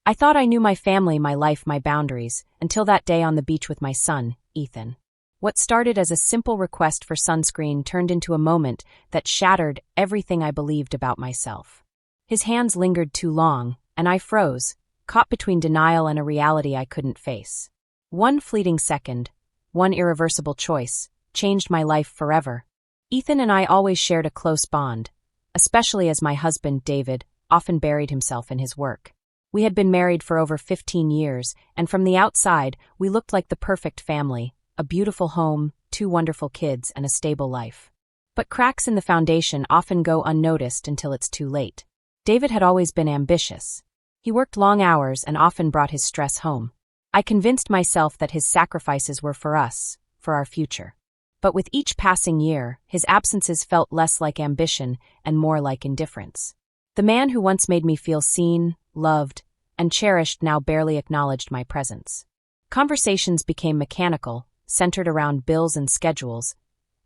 I thought I knew my family, my life, my boundaries, until that day on the beach with my son, Ethan. What started as a simple request for sunscreen turned into a moment that shattered everything I believed about myself. His hands lingered too long, and I froze, caught between denial and a reality I couldn't face. One fleeting second, one irreversible choice, changed my life forever. Ethan and I always shared a close bond, especially as my husband, David, often buried himself in his work. We had been married for over 15 years, and from the outside, we looked like the perfect family, a beautiful home, 2 wonderful kids, and a stable life. But cracks in the foundation often go unnoticed until it's too late. David had always been ambitious. He worked long hours and often brought his stress home. I convinced myself that his sacrifices were for us, for our future. But with each passing year, his absences felt less like ambition and more like indifference. The man who once made me feel seen, loved, and cherished now barely acknowledged my presence. Conversations became mechanical, centered around bills and schedules,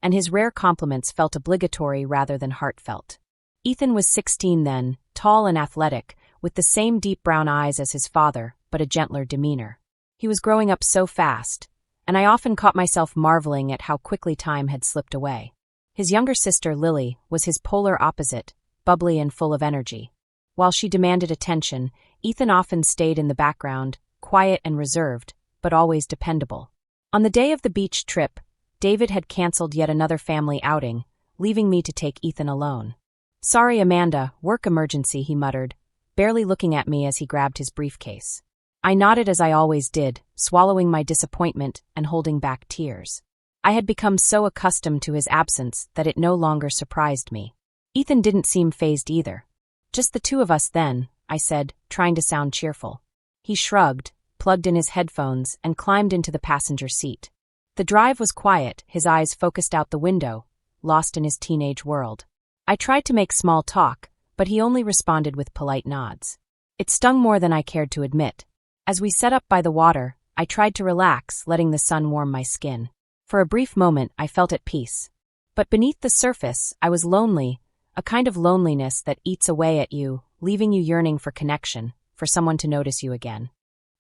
and his rare compliments felt obligatory rather than heartfelt. Ethan was 16 then, tall and athletic, with the same deep brown eyes as his father, but a gentler demeanor. He was growing up so fast, and I often caught myself marveling at how quickly time had slipped away. His younger sister, Lily, was his polar opposite, bubbly and full of energy. While she demanded attention, Ethan often stayed in the background, quiet and reserved, but always dependable. On the day of the beach trip, David had canceled yet another family outing, leaving me to take Ethan alone. "Sorry, Amanda, work emergency," he muttered, barely looking at me as he grabbed his briefcase. I nodded as I always did, swallowing my disappointment and holding back tears. I had become so accustomed to his absence that it no longer surprised me. Ethan didn't seem fazed either. "Just the 2 of us then," I said, trying to sound cheerful. He shrugged, plugged in his headphones, and climbed into the passenger seat. The drive was quiet, his eyes focused out the window, lost in his teenage world. I tried to make small talk, but he only responded with polite nods. It stung more than I cared to admit. As we sat up by the water, I tried to relax, letting the sun warm my skin. For a brief moment, I felt at peace. But beneath the surface, I was lonely, a kind of loneliness that eats away at you, leaving you yearning for connection, for someone to notice you again.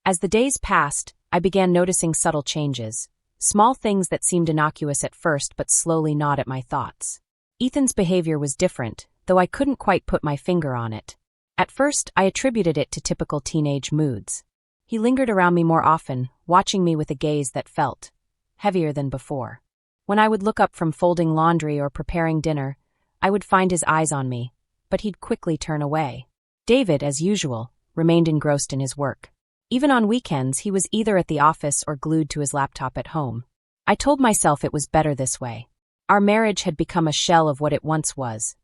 As the days passed, I began noticing subtle changes, small things that seemed innocuous at first but slowly gnawed at my thoughts. Ethan's behavior was different, though I couldn't quite put my finger on it. At first, I attributed it to typical teenage moods. He lingered around me more often, watching me with a gaze that felt heavier than before. When I would look up from folding laundry or preparing dinner, I would find his eyes on me, but he'd quickly turn away. David, as usual, remained engrossed in his work. Even on weekends, he was either at the office or glued to his laptop at home. I told myself it was better this way. Our marriage had become a shell of what it once was,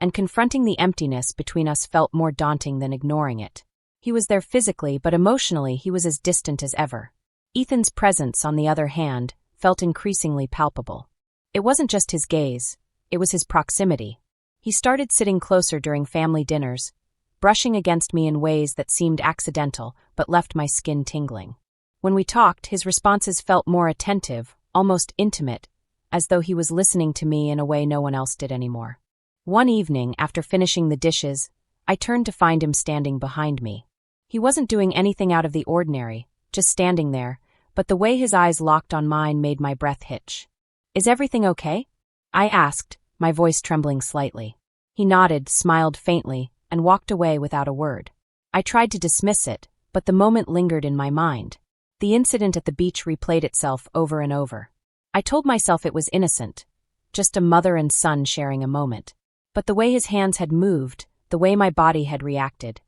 and confronting the emptiness between us felt more daunting than ignoring it. He was there physically, but emotionally he was as distant as ever. Ethan's presence, on the other hand, felt increasingly palpable. It wasn't just his gaze, it was his proximity. He started sitting closer during family dinners, brushing against me in ways that seemed accidental but left my skin tingling. When we talked, his responses felt more attentive, almost intimate, as though he was listening to me in a way no one else did anymore. One evening, after finishing the dishes, I turned to find him standing behind me. He wasn't doing anything out of the ordinary, just standing there, but the way his eyes locked on mine made my breath hitch. "Is everything okay?" I asked, my voice trembling slightly. He nodded, smiled faintly, and walked away without a word. I tried to dismiss it, but the moment lingered in my mind. The incident at the beach replayed itself over and over. I told myself it was innocent, just a mother and son sharing a moment. But the way his hands had moved, the way my body had reacted,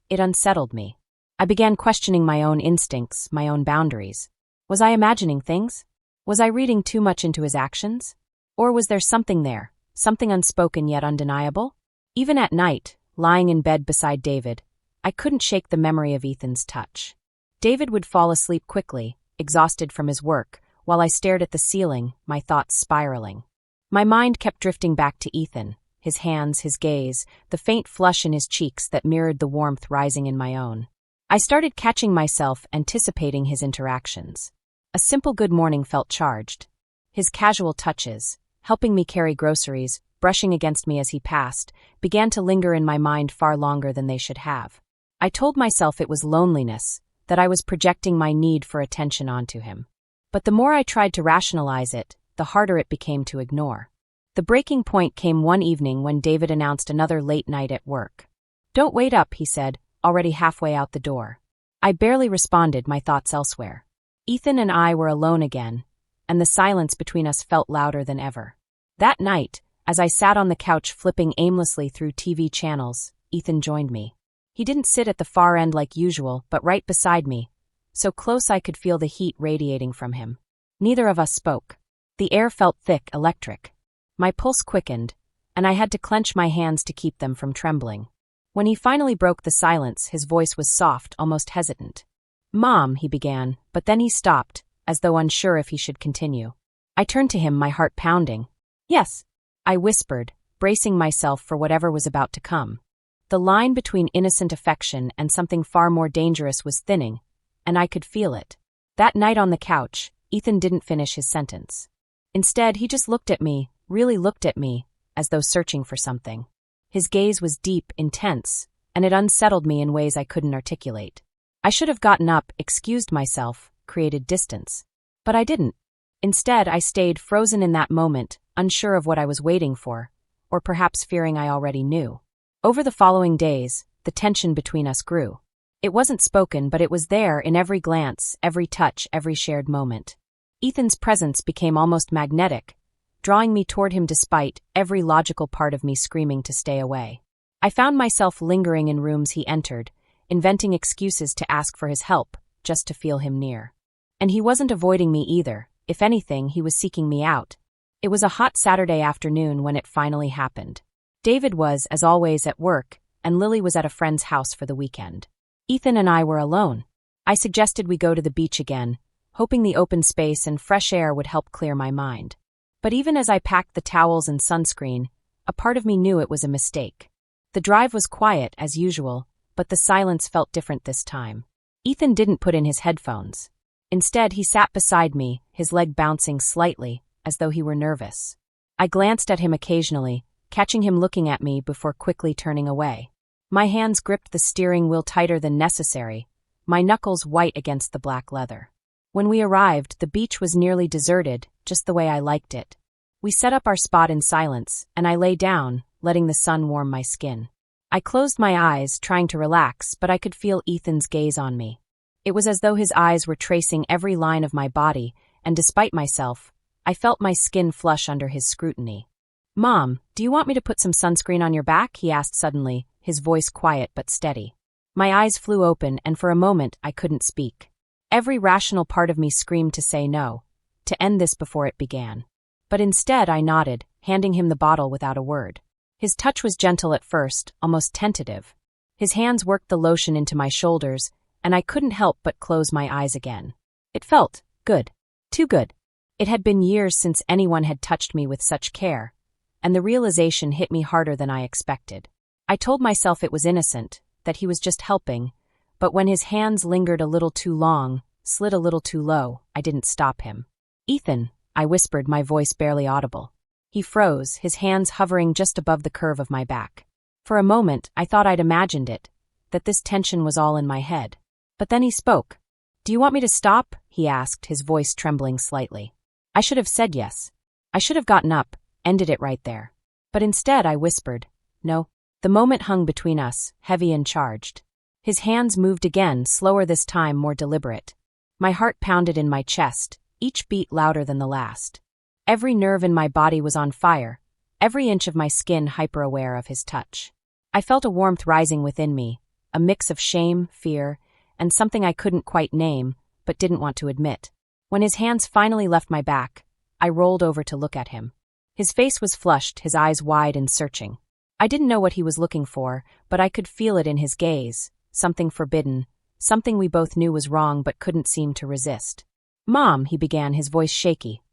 it unsettled me. I began questioning my own instincts, my own boundaries. Was I imagining things? Was I reading too much into his actions? Or was there something there, something unspoken yet undeniable? Even at night, lying in bed beside David, I couldn't shake the memory of Ethan's touch. David would fall asleep quickly, exhausted from his work, while I stared at the ceiling, my thoughts spiraling. My mind kept drifting back to Ethan, his hands, his gaze, the faint flush in his cheeks that mirrored the warmth rising in my own. I started catching myself anticipating his interactions. A simple good morning felt charged. His casual touches, helping me carry groceries, brushing against me as he passed, began to linger in my mind far longer than they should have. I told myself it was loneliness, that I was projecting my need for attention onto him. But the more I tried to rationalize it, the harder it became to ignore. The breaking point came one evening when David announced another late night at work. "Don't wait up," he said, already halfway out the door. I barely responded, my thoughts elsewhere. Ethan and I were alone again, and the silence between us felt louder than ever. That night, as I sat on the couch flipping aimlessly through TV channels, Ethan joined me. He didn't sit at the far end like usual, but right beside me, so close I could feel the heat radiating from him. Neither of us spoke. The air felt thick, electric. My pulse quickened, and I had to clench my hands to keep them from trembling. When he finally broke the silence, his voice was soft, almost hesitant. "Mom," he began, but then he stopped, as though unsure if he should continue. I turned to him, my heart pounding. "Yes," I whispered, bracing myself for whatever was about to come. The line between innocent affection and something far more dangerous was thinning, and I could feel it. That night on the couch, Ethan didn't finish his sentence. Instead, he just looked at me, really looked at me, as though searching for something. His gaze was deep, intense, and it unsettled me in ways I couldn't articulate. I should have gotten up, excused myself, created distance. But I didn't. Instead, I stayed frozen in that moment, unsure of what I was waiting for, or perhaps fearing I already knew. Over the following days, the tension between us grew. It wasn't spoken, but it was there in every glance, every touch, every shared moment. Ethan's presence became almost magnetic, drawing me toward him despite every logical part of me screaming to stay away. I found myself lingering in rooms he entered, inventing excuses to ask for his help, just to feel him near. And he wasn't avoiding me either. If anything, he was seeking me out. It was a hot Saturday afternoon when it finally happened. David was, as always, at work, and Lily was at a friend's house for the weekend. Ethan and I were alone. I suggested we go to the beach again, hoping the open space and fresh air would help clear my mind. But even as I packed the towels and sunscreen, a part of me knew it was a mistake. The drive was quiet, as usual, but the silence felt different this time. Ethan didn't put in his headphones. Instead, he sat beside me, his leg bouncing slightly, as though he were nervous. I glanced at him occasionally, catching him looking at me before quickly turning away. My hands gripped the steering wheel tighter than necessary, my knuckles white against the black leather. When we arrived, the beach was nearly deserted, just the way I liked it. We set up our spot in silence, and I lay down, letting the sun warm my skin. I closed my eyes, trying to relax, but I could feel Ethan's gaze on me. It was as though his eyes were tracing every line of my body, and despite myself, I felt my skin flush under his scrutiny. "Mom, do you want me to put some sunscreen on your back?" he asked suddenly, his voice quiet but steady. My eyes flew open, and for a moment I couldn't speak. Every rational part of me screamed to say no, to end this before it began. But instead I nodded, handing him the bottle without a word. His touch was gentle at first, almost tentative. His hands worked the lotion into my shoulders, and I couldn't help but close my eyes again. It felt good. Too good. It had been years since anyone had touched me with such care, and the realization hit me harder than I expected. I told myself it was innocent, that he was just helping, but when his hands lingered a little too long, slid a little too low, I didn't stop him. "Ethan," I whispered, my voice barely audible. He froze, his hands hovering just above the curve of my back. For a moment, I thought I'd imagined it, that this tension was all in my head. But then he spoke. "Do you want me to stop?" he asked, his voice trembling slightly. I should have said yes. I should have gotten up, ended it right there. But instead I whispered, "No." The moment hung between us, heavy and charged. His hands moved again, slower this time, more deliberate. My heart pounded in my chest, each beat louder than the last. Every nerve in my body was on fire, every inch of my skin hyper-aware of his touch. I felt a warmth rising within me, a mix of shame, fear, and something I couldn't quite name, but didn't want to admit. When his hands finally left my back, I rolled over to look at him. His face was flushed, his eyes wide and searching. I didn't know what he was looking for, but I could feel it in his gaze, something forbidden, something we both knew was wrong but couldn't seem to resist. "Mom," he began, his voice shaky.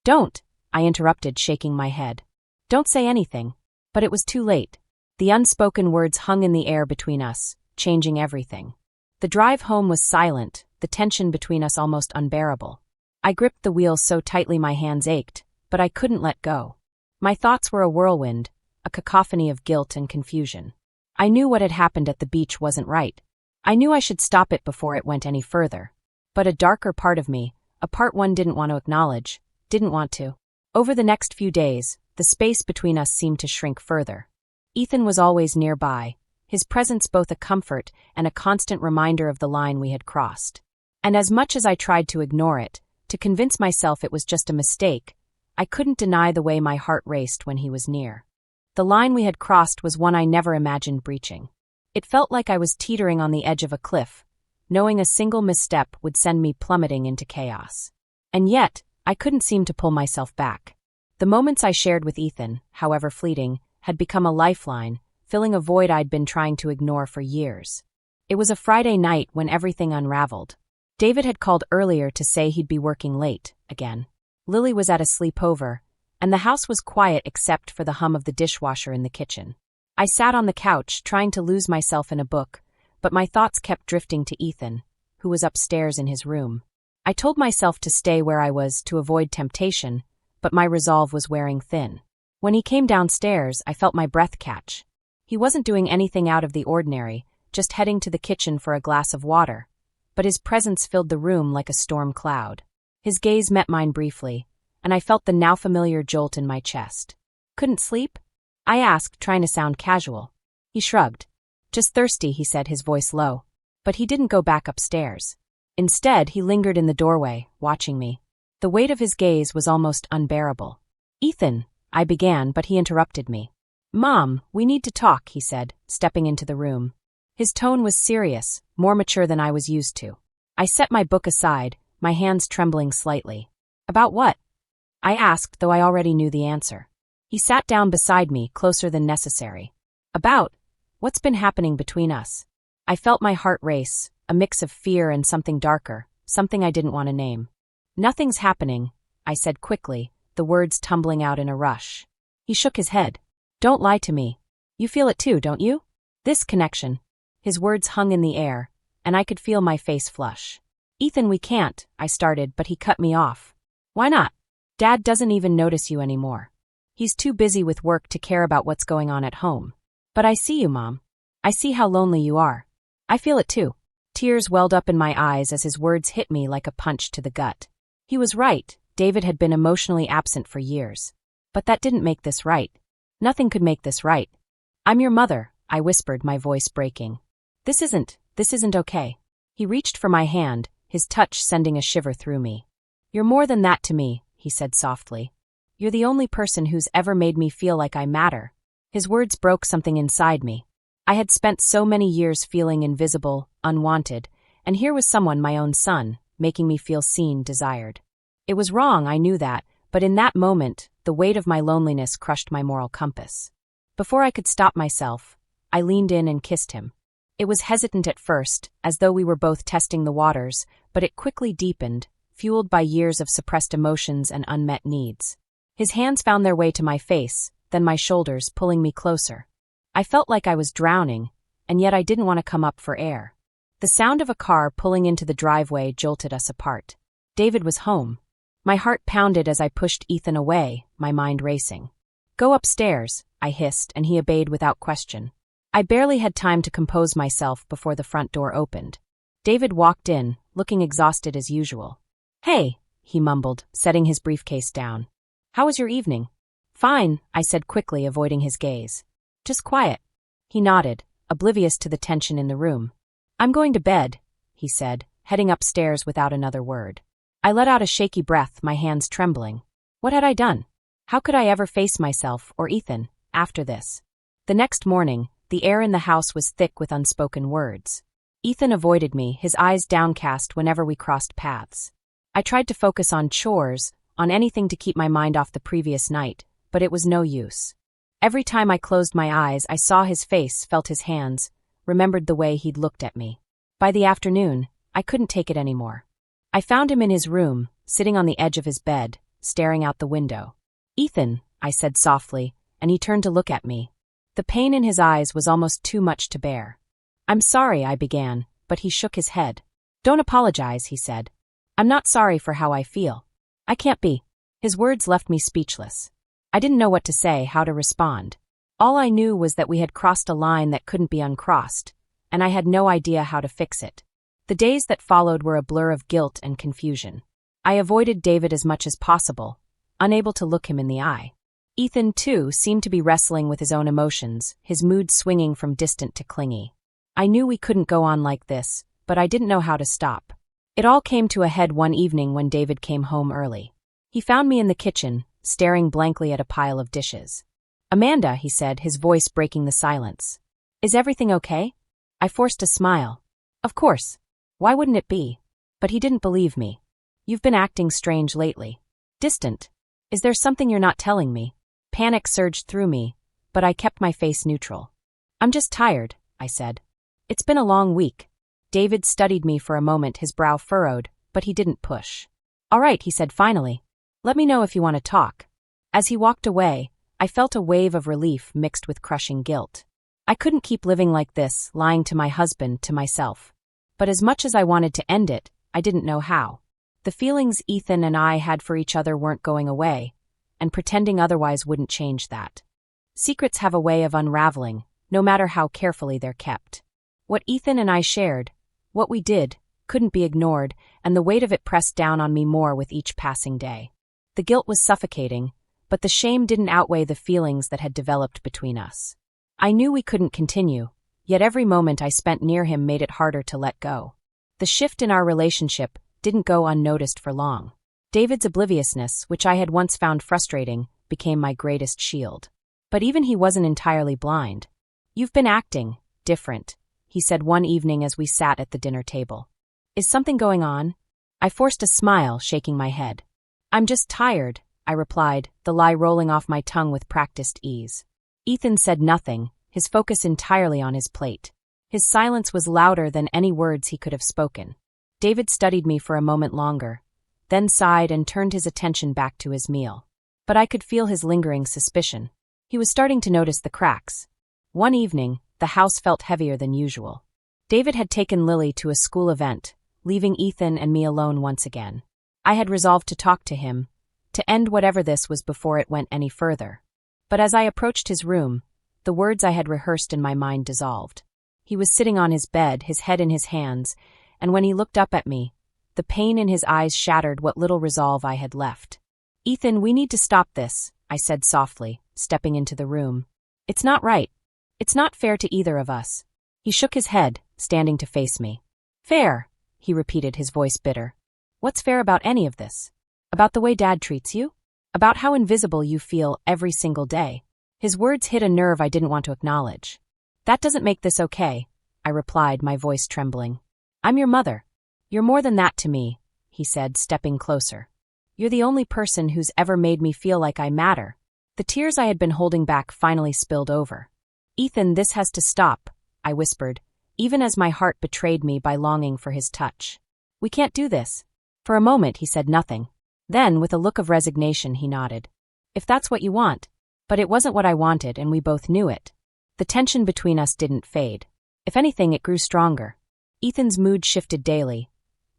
Don't," I interrupted, shaking my head. "Don't say anything." But it was too late. The unspoken words hung in the air between us, changing everything. The drive home was silent, the tension between us almost unbearable. I gripped the wheel so tightly my hands ached, but I couldn't let go. My thoughts were a whirlwind, a cacophony of guilt and confusion. I knew what had happened at the beach wasn't right. I knew I should stop it before it went any further. But a darker part of me, a part one didn't want to acknowledge, didn't want to. Over the next few days, the space between us seemed to shrink further. Ethan was always nearby, his presence both a comfort and a constant reminder of the line we had crossed. And as much as I tried to ignore it, to convince myself it was just a mistake, I couldn't deny the way my heart raced when he was near. The line we had crossed was one I never imagined breaching. It felt like I was teetering on the edge of a cliff, knowing a single misstep would send me plummeting into chaos. And yet, I couldn't seem to pull myself back. The moments I shared with Ethan, however fleeting, had become a lifeline, filling a void I'd been trying to ignore for years. It was a Friday night when everything unraveled. David had called earlier to say he'd be working late, again. Lily was at a sleepover, and the house was quiet except for the hum of the dishwasher in the kitchen. I sat on the couch, trying to lose myself in a book, but my thoughts kept drifting to Ethan, who was upstairs in his room. I told myself to stay where I was to avoid temptation, but my resolve was wearing thin. When he came downstairs, I felt my breath catch. He wasn't doing anything out of the ordinary, just heading to the kitchen for a glass of water, but his presence filled the room like a storm cloud. His gaze met mine briefly, and I felt the now familiar jolt in my chest. "Couldn't sleep?" I asked, trying to sound casual. He shrugged. "Just thirsty," he said, his voice low. But he didn't go back upstairs. Instead, he lingered in the doorway, watching me. The weight of his gaze was almost unbearable. "Ethan," I began, but he interrupted me. "Mom, we need to talk," he said, stepping into the room. His tone was serious, more mature than I was used to. I set my book aside, my hands trembling slightly. "About what?" I asked, though I already knew the answer. He sat down beside me, closer than necessary. "About what's been happening between us." I felt my heart race, a mix of fear and something darker, something I didn't want to name. "Nothing's happening," I said quickly, the words tumbling out in a rush. He shook his head. "Don't lie to me. You feel it too, don't you? This connection." His words hung in the air, and I could feel my face flush. "Ethan, we can't," I started, but he cut me off. "Why not? Dad doesn't even notice you anymore. He's too busy with work to care about what's going on at home. But I see you, Mom. I see how lonely you are. I feel it too." Tears welled up in my eyes as his words hit me like a punch to the gut. He was right. David had been emotionally absent for years. But that didn't make this right. Nothing could make this right. "I'm your mother," I whispered, my voice breaking. This isn't okay." He reached for my hand, his touch sending a shiver through me. "You're more than that to me," he said softly. "You're the only person who's ever made me feel like I matter." His words broke something inside me. I had spent so many years feeling invisible, unwanted, and here was someone, my own son, making me feel seen, desired. It was wrong, I knew that, but in that moment, the weight of my loneliness crushed my moral compass. Before I could stop myself, I leaned in and kissed him. It was hesitant at first, as though we were both testing the waters, but it quickly deepened, fueled by years of suppressed emotions and unmet needs. His hands found their way to my face, then my shoulders, pulling me closer. I felt like I was drowning, and yet I didn't want to come up for air. The sound of a car pulling into the driveway jolted us apart. David was home. My heart pounded as I pushed Ethan away, my mind racing. "Go upstairs," I hissed, and he obeyed without question. I barely had time to compose myself before the front door opened. David walked in, looking exhausted as usual. "Hey," he mumbled, setting his briefcase down. "How was your evening?" "Fine," I said quickly, avoiding his gaze. "Just quiet." He nodded, oblivious to the tension in the room. "I'm going to bed," he said, heading upstairs without another word. I let out a shaky breath, my hands trembling. What had I done? How could I ever face myself, or Ethan, after this? The next morning, the air in the house was thick with unspoken words. Ethan avoided me, his eyes downcast whenever we crossed paths. I tried to focus on chores, on anything to keep my mind off the previous night, but it was no use. Every time I closed my eyes, I saw his face, felt his hands, remembered the way he'd looked at me. By the afternoon, I couldn't take it anymore. I found him in his room, sitting on the edge of his bed, staring out the window. "Ethan," I said softly, and he turned to look at me. The pain in his eyes was almost too much to bear. "I'm sorry," I began, but he shook his head. "Don't apologize," he said. "I'm not sorry for how I feel. I can't be." His words left me speechless. I didn't know what to say, how to respond. All I knew was that we had crossed a line that couldn't be uncrossed, and I had no idea how to fix it. The days that followed were a blur of guilt and confusion. I avoided David as much as possible, unable to look him in the eye. Ethan, too, seemed to be wrestling with his own emotions, his mood swinging from distant to clingy. I knew we couldn't go on like this, but I didn't know how to stop. It all came to a head one evening when David came home early. He found me in the kitchen, staring blankly at a pile of dishes. "Amanda," he said, his voice breaking the silence. "Is everything okay?" I forced a smile. "Of course. Why wouldn't it be?" But he didn't believe me. "You've been acting strange lately. Distant. Is there something you're not telling me?" Panic surged through me, but I kept my face neutral. "I'm just tired," I said. "It's been a long week." David studied me for a moment, his brow furrowed, but he didn't push. "All right," he said finally. "Let me know if you want to talk." As he walked away, I felt a wave of relief mixed with crushing guilt. I couldn't keep living like this, lying to my husband, to myself. But as much as I wanted to end it, I didn't know how. The feelings Ethan and I had for each other weren't going away, and pretending otherwise wouldn't change that. Secrets have a way of unraveling, no matter how carefully they're kept. What Ethan and I shared, what we did, couldn't be ignored, and the weight of it pressed down on me more with each passing day. The guilt was suffocating, but the shame didn't outweigh the feelings that had developed between us. I knew we couldn't continue, yet every moment I spent near him made it harder to let go. The shift in our relationship didn't go unnoticed for long. David's obliviousness, which I had once found frustrating, became my greatest shield. But even he wasn't entirely blind. "You've been acting different," he said one evening as we sat at the dinner table. "Is something going on?" I forced a smile, shaking my head. "I'm just tired," I replied, the lie rolling off my tongue with practiced ease. Ethan said nothing, his focus entirely on his plate. His silence was louder than any words he could have spoken. David studied me for a moment longer, then sighed and turned his attention back to his meal. But I could feel his lingering suspicion. He was starting to notice the cracks. One evening, the house felt heavier than usual. David had taken Lily to a school event, leaving Ethan and me alone once again. I had resolved to talk to him, to end whatever this was before it went any further. But as I approached his room, the words I had rehearsed in my mind dissolved. He was sitting on his bed, his head in his hands, and when he looked up at me, the pain in his eyes shattered what little resolve I had left. "Ethan, we need to stop this," I said softly, stepping into the room. "It's not right. It's not fair to either of us." He shook his head, standing to face me. "Fair," he repeated, his voice bitter. "What's fair about any of this? About the way Dad treats you? About how invisible you feel every single day?" His words hit a nerve I didn't want to acknowledge. "That doesn't make this okay," I replied, my voice trembling. "I'm your mother. You're more than that to me," he said, stepping closer. "You're the only person who's ever made me feel like I matter." The tears I had been holding back finally spilled over. "Ethan, this has to stop," I whispered, even as my heart betrayed me by longing for his touch. "We can't do this." For a moment he said nothing. Then, with a look of resignation, he nodded. "If that's what you want." But it wasn't what I wanted, and we both knew it. The tension between us didn't fade. If anything, it grew stronger. Ethan's mood shifted daily.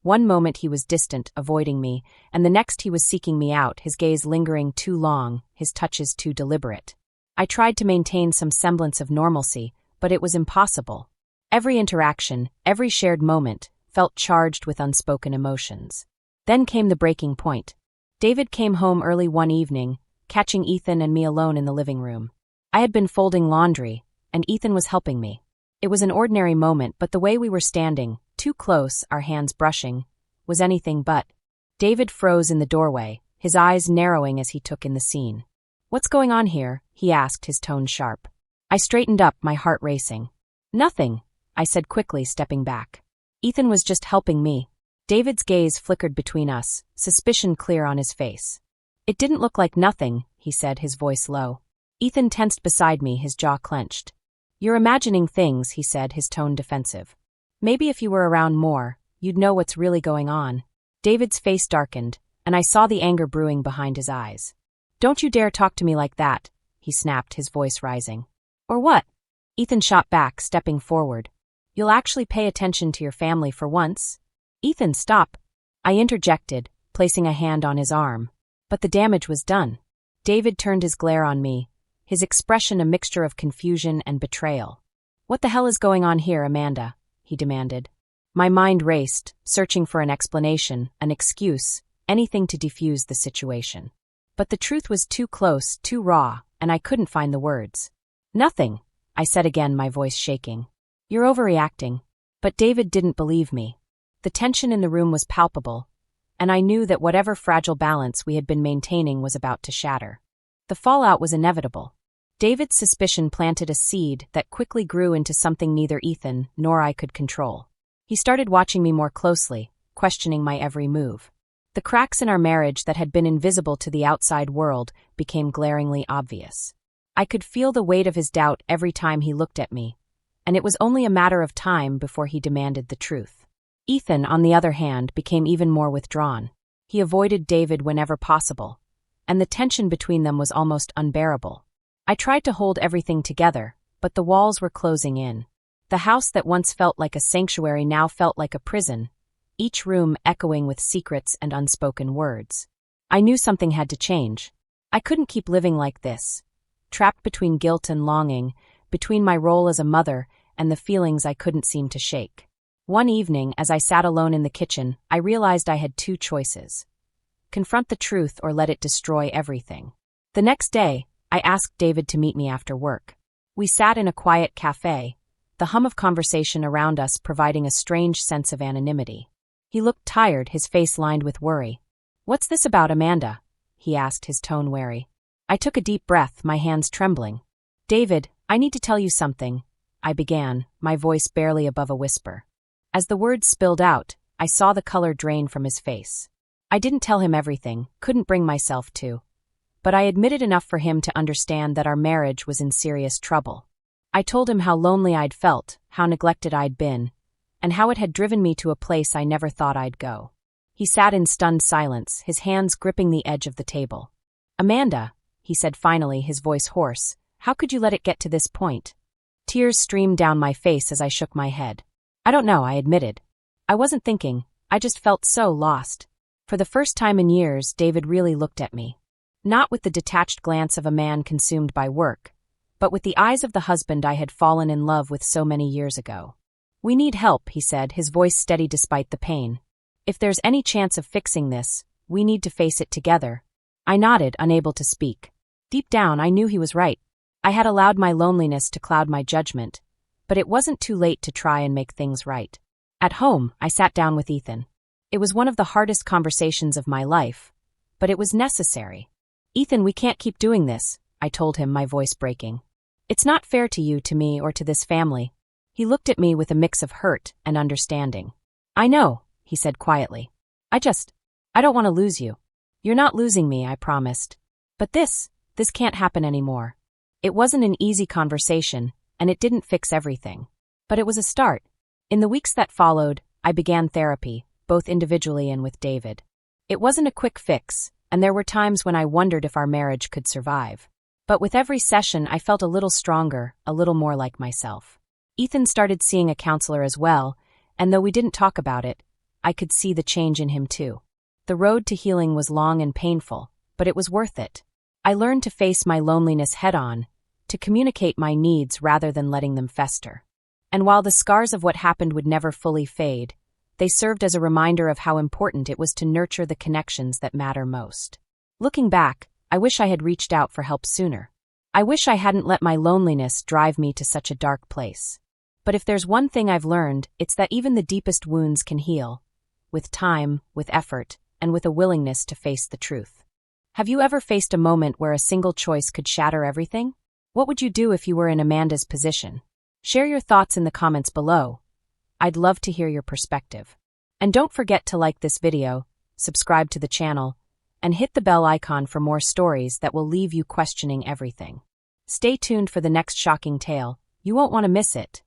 One moment he was distant, avoiding me, and the next he was seeking me out, his gaze lingering too long, his touches too deliberate. I tried to maintain some semblance of normalcy, but it was impossible. Every interaction, every shared moment, felt charged with unspoken emotions. Then came the breaking point. David came home early one evening, catching Ethan and me alone in the living room. I had been folding laundry, and Ethan was helping me. It was an ordinary moment, but the way we were standing, too close, our hands brushing, was anything but. David froze in the doorway, his eyes narrowing as he took in the scene. "What's going on here?" he asked, his tone sharp. I straightened up, my heart racing. "Nothing," I said quickly, stepping back. "Ethan was just helping me." David's gaze flickered between us, suspicion clear on his face. "It didn't look like nothing," he said, his voice low. Ethan tensed beside me, his jaw clenched. "You're imagining things," he said, his tone defensive. "Maybe if you were around more, you'd know what's really going on." David's face darkened, and I saw the anger brewing behind his eyes. "Don't you dare talk to me like that," he snapped, his voice rising. "Or what?" Ethan shot back, stepping forward. "You'll actually pay attention to your family for once?" "Ethan, stop," I interjected, placing a hand on his arm. But the damage was done. David turned his glare on me, his expression a mixture of confusion and betrayal. "What the hell is going on here, Amanda?" he demanded. My mind raced, searching for an explanation, an excuse, anything to defuse the situation. But the truth was too close, too raw, and I couldn't find the words. "Nothing," I said again, my voice shaking. "You're overreacting." But David didn't believe me. The tension in the room was palpable, and I knew that whatever fragile balance we had been maintaining was about to shatter. The fallout was inevitable. David's suspicion planted a seed that quickly grew into something neither Ethan nor I could control. He started watching me more closely, questioning my every move. The cracks in our marriage that had been invisible to the outside world became glaringly obvious. I could feel the weight of his doubt every time he looked at me, and it was only a matter of time before he demanded the truth. Ethan, on the other hand, became even more withdrawn. He avoided David whenever possible, and the tension between them was almost unbearable. I tried to hold everything together, but the walls were closing in. The house that once felt like a sanctuary now felt like a prison, each room echoing with secrets and unspoken words. I knew something had to change. I couldn't keep living like this, trapped between guilt and longing, between my role as a mother and the feelings I couldn't seem to shake. One evening, as I sat alone in the kitchen, I realized I had two choices: confront the truth or let it destroy everything. The next day, I asked David to meet me after work. We sat in a quiet cafe, the hum of conversation around us providing a strange sense of anonymity. He looked tired, his face lined with worry. "What's this about, Amanda?" he asked, his tone wary. I took a deep breath, my hands trembling. "David, I need to tell you something," I began, my voice barely above a whisper. As the words spilled out, I saw the color drain from his face. I didn't tell him everything, couldn't bring myself to. But I admitted enough for him to understand that our marriage was in serious trouble. I told him how lonely I'd felt, how neglected I'd been, and how it had driven me to a place I never thought I'd go. He sat in stunned silence, his hands gripping the edge of the table. "Amanda," he said finally, his voice hoarse, "how could you let it get to this point?" Tears streamed down my face as I shook my head. "I don't know," I admitted. "I wasn't thinking, I just felt so lost." For the first time in years, David really looked at me. Not with the detached glance of a man consumed by work, but with the eyes of the husband I had fallen in love with so many years ago. "We need help," he said, his voice steady despite the pain. "If there's any chance of fixing this, we need to face it together." I nodded, unable to speak. Deep down, I knew he was right. I had allowed my loneliness to cloud my judgment, but it wasn't too late to try and make things right. At home, I sat down with Ethan. It was one of the hardest conversations of my life, but it was necessary. "Ethan, we can't keep doing this," I told him, my voice breaking. "It's not fair to you, to me, or to this family." He looked at me with a mix of hurt and understanding. "I know," he said quietly. I don't want to lose you." "You're not losing me," I promised. "But this can't happen anymore." It wasn't an easy conversation, and it didn't fix everything. But it was a start. In the weeks that followed, I began therapy, both individually and with David. It wasn't a quick fix, and there were times when I wondered if our marriage could survive. But with every session, I felt a little stronger, a little more like myself. Ethan started seeing a counselor as well, and though we didn't talk about it, I could see the change in him too. The road to healing was long and painful, but it was worth it. I learned to face my loneliness head-on, to communicate my needs rather than letting them fester. And while the scars of what happened would never fully fade, they served as a reminder of how important it was to nurture the connections that matter most. Looking back, I wish I had reached out for help sooner. I wish I hadn't let my loneliness drive me to such a dark place. But if there's one thing I've learned, it's that even the deepest wounds can heal, with time, with effort, and with a willingness to face the truth. Have you ever faced a moment where a single choice could shatter everything? What would you do if you were in Amanda's position? Share your thoughts in the comments below. I'd love to hear your perspective. And don't forget to like this video, subscribe to the channel, and hit the bell icon for more stories that will leave you questioning everything. Stay tuned for the next shocking tale. You won't want to miss it.